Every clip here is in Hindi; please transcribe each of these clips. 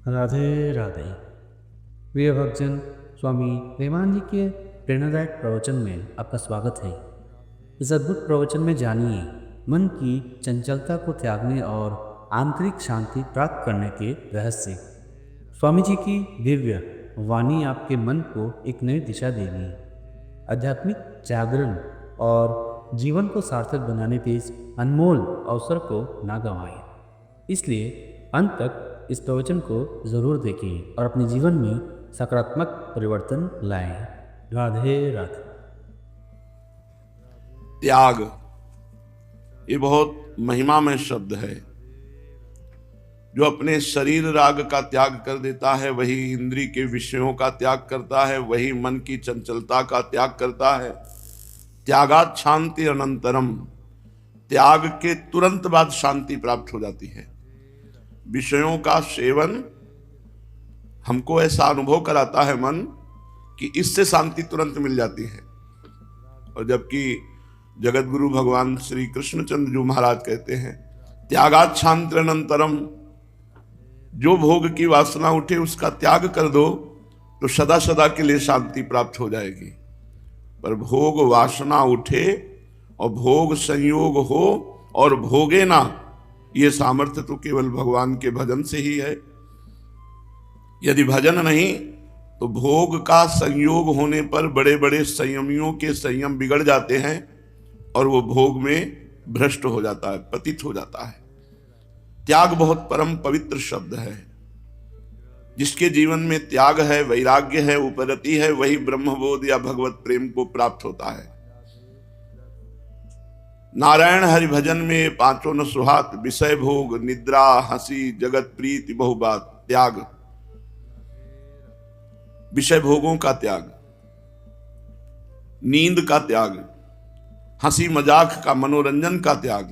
राधे राधे। प्रिय भक्तजन, स्वामी प्रेमानंद जी के प्रेरणादायक प्रवचन में आपका स्वागत है। इस अद्भुत प्रवचन में जानिए मन की चंचलता को त्यागने और आंतरिक शांति प्राप्त करने के रहस्य। स्वामी जी की दिव्य वाणी आपके मन को एक नई दिशा देगी। आध्यात्मिक जागरण और जीवन को सार्थक बनाने के इस अनमोल अवसर को ना गंवाएं। इसलिए अंत तक इस प्रवचन को जरूर देखें और अपने जीवन में सकारात्मक परिवर्तन लाएं। राधे राधे। त्याग ये बहुत महिमामय शब्द है। जो अपने शरीर राग का त्याग कर देता है वही इंद्रिय के विषयों का त्याग करता है, वही मन की चंचलता का त्याग करता है। त्यागात शांति अनंतरम, त्याग के तुरंत बाद शांति प्राप्त हो जाती है। विषयों का सेवन हमको ऐसा अनुभव कराता है मन कि इससे शांति तुरंत मिल जाती है। और जबकि जगत गुरु भगवान श्री कृष्णचंद्र जी महाराज कहते हैं त्यागात शांति अनंतरम, जो भोग की वासना उठे उसका त्याग कर दो तो सदा सदा के लिए शांति प्राप्त हो जाएगी। पर भोग वासना उठे और भोग संयोग हो और भोगे ना, ये सामर्थ्य तो केवल भगवान के भजन से ही है। यदि भजन नहीं तो भोग का संयोग होने पर बड़े बड़े संयमियों के संयम बिगड़ जाते हैं और वो भोग में भ्रष्ट हो जाता है, पतित हो जाता है। त्याग बहुत परम पवित्र शब्द है। जिसके जीवन में त्याग है, वैराग्य है, उपरति है, वही ब्रह्मबोध या भगवत प्रेम को प्राप्त होता है। नारायण हरि भजन में पांचों न सुहात, विषय भोग, निद्रा, हंसी, जगत प्रीति बहुबात। त्याग, विषय भोगों का त्याग, नींद का त्याग, हंसी मजाक का, मनोरंजन का त्याग।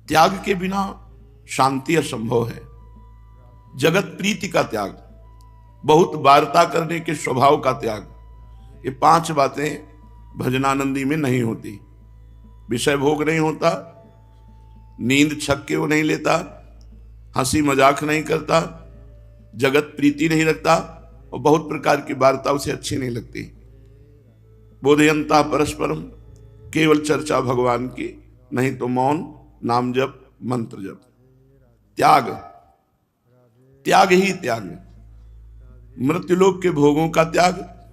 त्याग के बिना शांति असंभव है। जगत प्रीति का त्याग, बहुत वार्ता करने के स्वभाव का त्याग। ये पांच बातें भजनानंदी में नहीं होती। विषय भोग नहीं होता, नींद छक्के वो नहीं लेता, हंसी मजाक नहीं करता, जगत प्रीति नहीं रखता और बहुत प्रकार की वार्ता उसे अच्छी नहीं लगती। बोधयंता परस्परम, केवल चर्चा भगवान की, नहीं तो मौन, नाम जप, मंत्र जप। त्याग, त्याग ही त्याग। मृत्युलोक के भोगों का त्याग,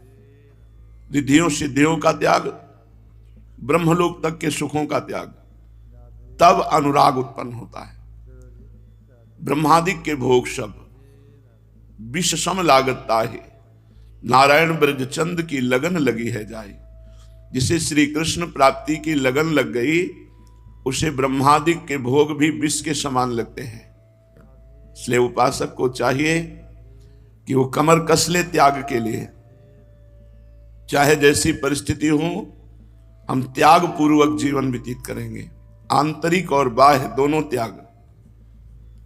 रिद्धियों सिद्धियों का त्याग, ब्रह्मलोक तक के सुखों का त्याग। तब अनुराग उत्पन्न होता है। ब्रह्मादिक के भोग सब विष सम लागत ताहे, नारायण ब्रज चंद की लगन लगी है जाए। जिसे श्री कृष्ण प्राप्ति की लगन लग गई उसे ब्रह्मादिक के भोग भी विष के समान लगते हैं। इसलिए उपासक को चाहिए कि वो कमर कस ले त्याग के लिए। चाहे जैसी परिस्थिति हो, हम त्याग पूर्वक जीवन व्यतीत करेंगे। आंतरिक और बाह्य दोनों त्याग।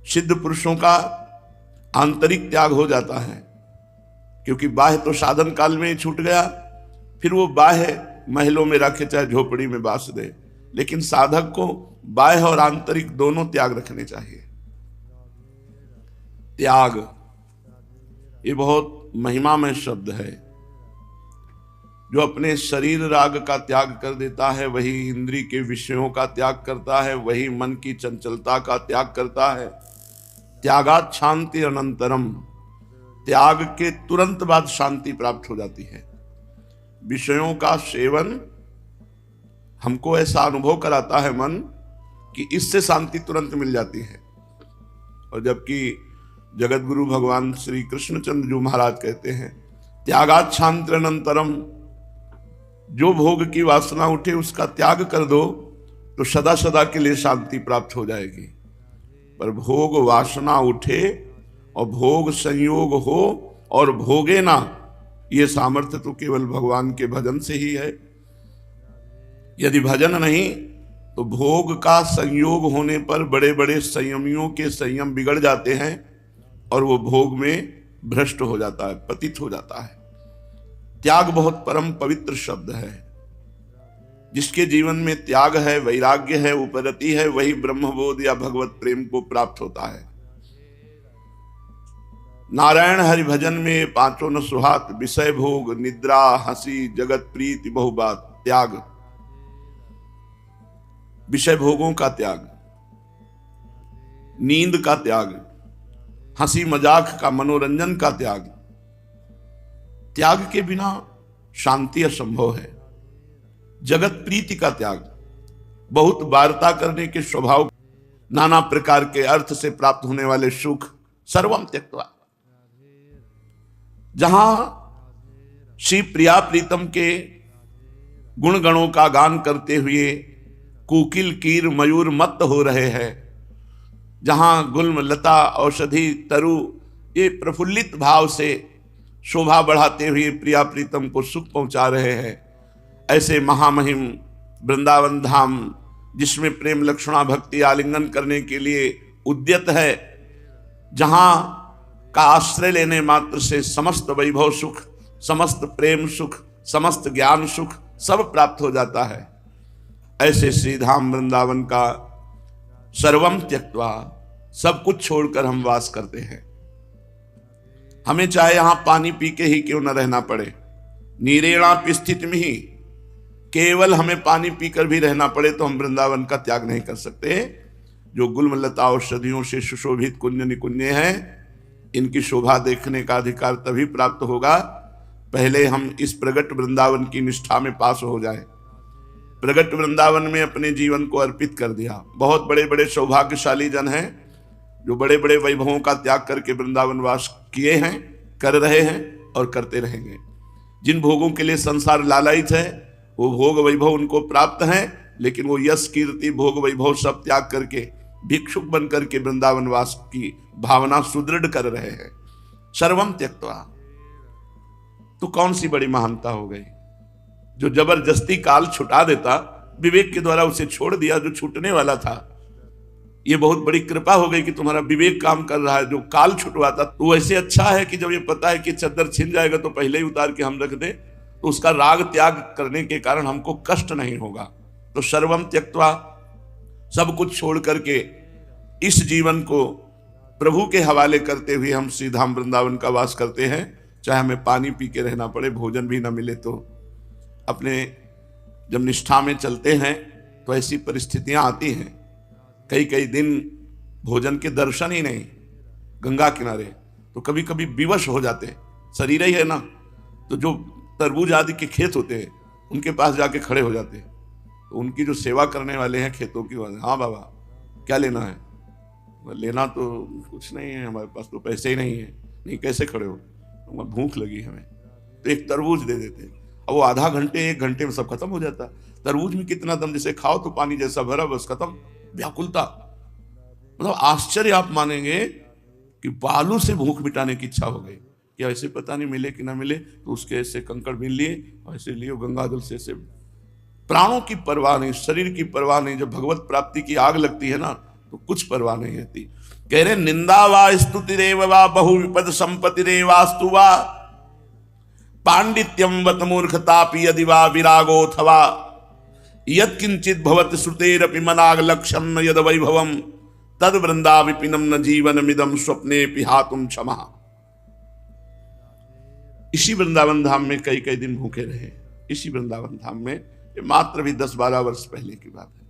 सिद्ध पुरुषों का आंतरिक त्याग हो जाता है, क्योंकि बाह्य तो साधन काल में ही छूट गया, फिर वो बाह्य महलों में रखे चाहे झोपड़ी में बास दे। लेकिन साधक को बाह्य और आंतरिक दोनों त्याग रखने चाहिए। त्याग ये बहुत महिमामय शब्द है। जो अपने शरीर राग का त्याग कर देता है वही इंद्रिय के विषयों का त्याग करता है, वही मन की चंचलता का त्याग करता है। त्यागात शांति अनंतरम, त्याग के तुरंत बाद शांति प्राप्त हो जाती है। विषयों का सेवन हमको ऐसा अनुभव कराता है मन कि इससे शांति तुरंत मिल जाती है। और जबकि जगत गुरु भगवान श्री कृष्णचंद्र जी महाराज कहते हैं त्यागात शांति अनंतरम, जो भोग की वासना उठे उसका त्याग कर दो तो सदा सदा के लिए शांति प्राप्त हो जाएगी। पर भोग वासना उठे और भोग संयोग हो और भोगे ना, ये सामर्थ्य तो केवल भगवान के भजन से ही है। यदि भजन नहीं तो भोग का संयोग होने पर बड़े बड़े संयमियों के संयम बिगड़ जाते हैं और वो भोग में भ्रष्ट हो जाता है, पतित हो जाता है। त्याग बहुत परम पवित्र शब्द है। जिसके जीवन में त्याग है, वैराग्य है, उपरति है, वही ब्रह्मबोध या भगवत प्रेम को प्राप्त होता है। नारायण हरि भजन में पांचों न सुहात, विषय भोग निद्रा हंसी जगत प्रीति बहुबात। त्याग, विषय भोगों का त्याग, नींद का त्याग, हंसी मजाक का, मनोरंजन का त्याग। त्याग के बिना शांति असंभव है। जगत प्रीति का त्याग, बहुत वार्ता करने के स्वभाव, नाना प्रकार के अर्थ से प्राप्त होने वाले सुख, सर्वम त्यक्त्वा। जहां श्री प्रिया प्रीतम के गुण गणों का गान करते हुए कोकिल कीर मयूर मत्त हो रहे हैं, जहां गुल्म लता औषधि तरु ये प्रफुल्लित भाव से शोभा बढ़ाते हुए प्रिया प्रीतम को सुख पहुंचा रहे हैं, ऐसे महामहिम वृंदावन धाम जिसमें प्रेम लक्षणा भक्ति आलिंगन करने के लिए उद्यत है, जहां का आश्रय लेने मात्र से समस्त वैभव सुख, समस्त प्रेम सुख, समस्त ज्ञान सुख सब प्राप्त हो जाता है, ऐसे श्री धाम वृंदावन का सर्वम त्यक्त्वा, सब कुछ छोड़कर हम वास करते हैं। हमें चाहे यहां पानी पी के ही क्यों न रहना पड़े, नीरेणापि स्थितिमिह ही, केवल हमें पानी पीकर भी रहना पड़े तो हम वृंदावन का त्याग नहीं कर सकते। जो गुल्मलता औषधियों से सुशोभित कुंज निकुंजे हैं, इनकी शोभा देखने का अधिकार तभी प्राप्त होगा पहले हम इस प्रगट वृंदावन की निष्ठा में पास हो जाएं। प्रगट वृंदावन में अपने जीवन को अर्पित कर दिया। बहुत बड़े बड़े सौभाग्यशाली जन हैं जो बड़े बड़े वैभवों का त्याग करके वृंदावन वास किए हैं, कर रहे हैं और करते रहेंगे। जिन भोगों के लिए संसार लालायित है वो भोग वैभव उनको प्राप्त हैं, लेकिन वो यश कीर्ति भोग वैभव सब त्याग करके भिक्षुक बन करके वृंदावन वास की भावना सुदृढ़ कर रहे हैं। सर्वम त्यक्त्वा, तो कौन सी बड़ी महानता हो गई। जो जबरदस्ती काल छुटा देता, विवेक के द्वारा उसे छोड़ दिया जो छूटने वाला था। ये बहुत बड़ी कृपा हो गई कि तुम्हारा विवेक काम कर रहा है। जो काल छुटवाता तो वैसे अच्छा है कि जब ये पता है कि चद्दर छिन जाएगा तो पहले ही उतार के हम रख दे, तो उसका राग त्याग करने के कारण हमको कष्ट नहीं होगा। तो सर्वम त्यक्त्वा, सब कुछ छोड़ करके इस जीवन को प्रभु के हवाले करते हुए हम श्री धाम वृंदावन का वास करते हैं। चाहे हमें पानी पी के रहना पड़े, भोजन भी ना मिले, तो अपने जब निष्ठा में चलते हैं तो ऐसी परिस्थितियां आती हैं, कई कई दिन भोजन के दर्शन ही नहीं, गंगा किनारे तो कभी कभी विवश हो जाते हैं। शरीर ही है ना, तो जो तरबूज आदि के खेत होते हैं उनके पास जाके खड़े हो जाते हैं, तो उनकी जो सेवा करने वाले हैं खेतों की, हाँ बाबा क्या लेना है? लेना तो कुछ नहीं है, हमारे पास तो पैसे ही नहीं है। नहीं, कैसे खड़े हो? भूख लगी हमें, तो एक तरबूज दे देते हैं। अब वो आधा घंटे एक घंटे में सब खत्म हो जाता। तरबूज में कितना दम, जैसे खाओ तो पानी जैसा भरा, बस खत्म। व्याकुलता, मतलब आश्चर्य आप मानेंगे कि बालू से भूख मिटाने की इच्छा हो गई कि ऐसे पता नहीं मिले कि ना मिले, तो उसके ऐसे कंकड़ बीन लिए और ऐसे लिए गंगा जल से प्राणों की परवाह नहीं, शरीर की परवाह नहीं। जब भगवत प्राप्ति की आग लगती है ना तो कुछ परवाह नहीं रहती। कह रहे निंदा वा स्तुति रेव वा बहु विपद संपत्ति रेवास्तु वा पांडित्यम वत मूर्खतापि यदि वा विरागोथवा यत् किंचित भवति श्रुतेरपि मनाग लक्ष्यम यद वैभवम तद वृंदा विपिनम न जीवन मिदम स्वप्ने पिहातुम क्षमा। इसी वृंदावन धाम में कई कई दिन भूखे रहे। इसी वृंदावन धाम में, मात्र भी 10-12 वर्ष पहले की बात है।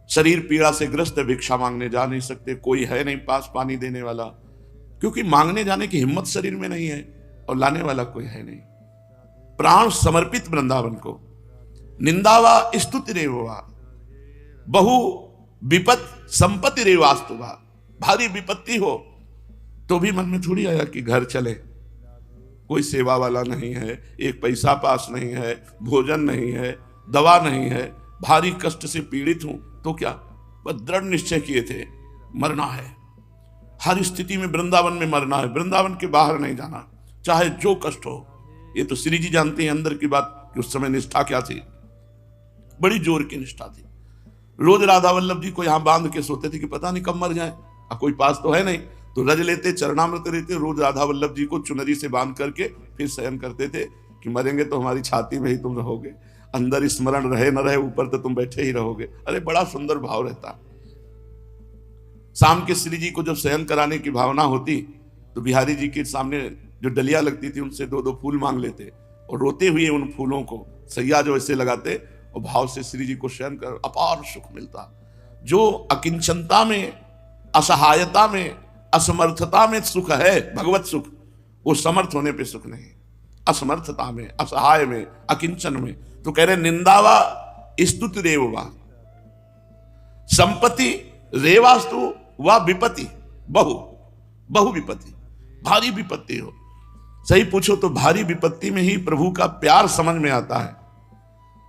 शरीर पीड़ा से ग्रस्त, भिक्षा मांगने जा नहीं सकते, कोई है नहीं पास पानी देने वाला, क्योंकि मांगने जाने की हिम्मत शरीर में नहीं है और लाने वाला कोई है नहीं। प्राण समर्पित वृंदावन को। निंदावा स्तुति रेवा बहु विपत संपत्ति रेवास्तुवा, भारी विपत्ति हो तो भी मन में थोड़ी आया कि घर चले, कोई सेवा वाला नहीं है, एक पैसा पास नहीं है, भोजन नहीं है, दवा नहीं है, भारी कष्ट से पीड़ित हूं, तो क्या? बस दृढ़ निश्चय किए थे मरना है, हर स्थिति में वृंदावन में मरना है, वृंदावन के बाहर नहीं जाना, चाहे जो कष्ट हो। ये तो श्री जी जानते हैं अंदर की बात कि उस समय निष्ठा क्या थी, बड़ी जोर की निष्ठा थी। रोज राधा वल्लभ जी को यहां बांध के सोते थे कि पता नहीं कब मर जाए, अब कोई पास तो है नहीं, तो रज लेते, चरणामृत लेते, रोज राधा वल्लभ जी को चुनरी से बांध करके फिर शयन करते थे कि मरेंगे तो हमारी छाती में ही तुम रहोगे, अंदर स्मरण रहे न रहे ऊपर तो तुम बैठे ही रहोगे। अरे बड़ा सुंदर भाव रहता। शाम के श्री जी को जब शयन कराने की भावना होती तो बिहारी जी के सामने जो डलिया लगती थी उनसे दो दो फूल मांग लेते और रोते हुए उन फूलों को सैया जो ऐसे लगाते और भाव से श्री जी को शयन कर अपार सुख मिलता। जो अकिंचनता में, असहायता में, असमर्थता में सुख है भगवत सुख, वो समर्थ होने पे सुख नहीं, असमर्थता में, असहाय में, अकिंचन में। तो कह रहे निंदावा स्तुति रेवा संपत्ति रेवास्तु व विपत्ति बहु बहु विपत्ति, भारी विपत्ति हो। सही पूछो तो भारी विपत्ति में ही प्रभु का प्यार समझ में आता है।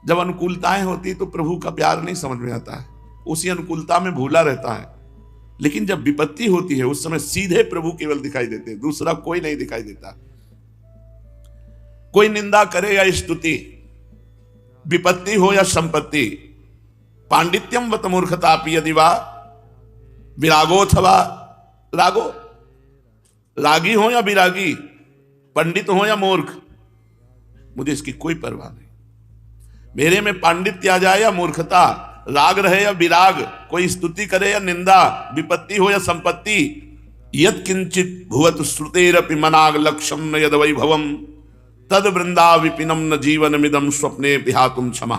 जब अनुकूलताएं होती तो प्रभु का प्यार नहीं समझ में आता है, उसी अनुकूलता में भूला रहता है। लेकिन जब विपत्ति होती है उस समय सीधे प्रभु केवल दिखाई देते हैं, दूसरा कोई नहीं दिखाई देता। कोई निंदा करे या स्तुति, विपत्ति हो या संपत्ति, पांडित्यम वत मूर्खतापि यदि वा विरागोथवा रागो, रागी हो या विरागी, पंडित हो या मूर्ख, मुझे इसकी कोई परवाह नहीं। मेरे में पांडित्य आ जाए या मूर्खता, राग रहे या विराग, कोई स्तुति करे या निंदा, विपत्ति हो या संपत्ति, यत् किंचित भुवत श्रुतेरपि मनाग लक्ष्यम न यद वैभवम तद वृंदा विपिनम न जीवनमिदम स्वप्ने विहातुम क्षमा।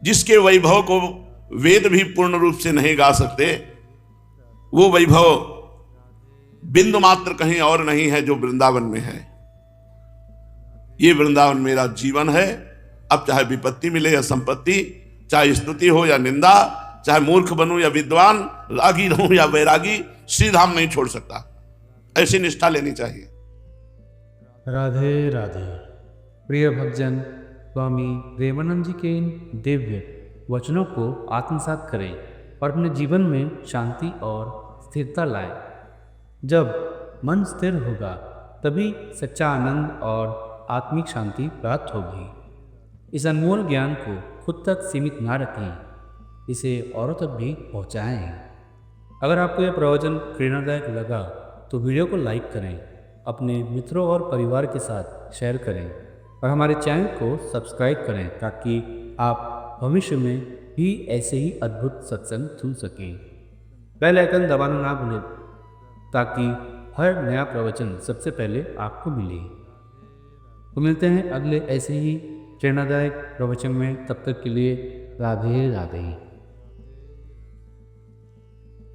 जिसके वैभव को वेद भी पूर्ण रूप से नहीं गा सकते, वो वैभव बिंदु मात्र कहीं और नहीं है जो वृंदावन में है। ये वृंदावन मेरा जीवन है। अब चाहे विपत्ति मिले या संपत्ति, चाहे स्तुति हो या निंदा, चाहे मूर्ख बनूं या विद्वान, रागी रहूं या वैरागी, श्री धाम नहीं छोड़ सकता। ऐसी निष्ठा लेनी चाहिए। राधे राधे। प्रिय भक्तजन, स्वामी प्रेमानंद जी के इन दिव्य वचनों को आत्मसात करें और अपने जीवन में शांति और स्थिरता लाएं। जब मन स्थिर होगा तभी सच्चा आनंद और आत्मिक शांति प्राप्त होगी। इस अनमोल ज्ञान को खुद तक सीमित ना रखें, इसे औरों तक भी पहुंचाएं। अगर आपको यह प्रवचन प्रेरणादायक लगा तो वीडियो को लाइक करें, अपने मित्रों और परिवार के साथ शेयर करें और हमारे चैनल को सब्सक्राइब करें ताकि आप भविष्य में भी ऐसे ही अद्भुत सत्संग सुन सकें। बेल आइकन दबाना ना भूलें ताकि हर नया प्रवचन सबसे पहले आपको मिले। तो मिलते हैं अगले ऐसे ही प्रेरणादायक प्रवचन में। तब तक के लिए राधे राधे।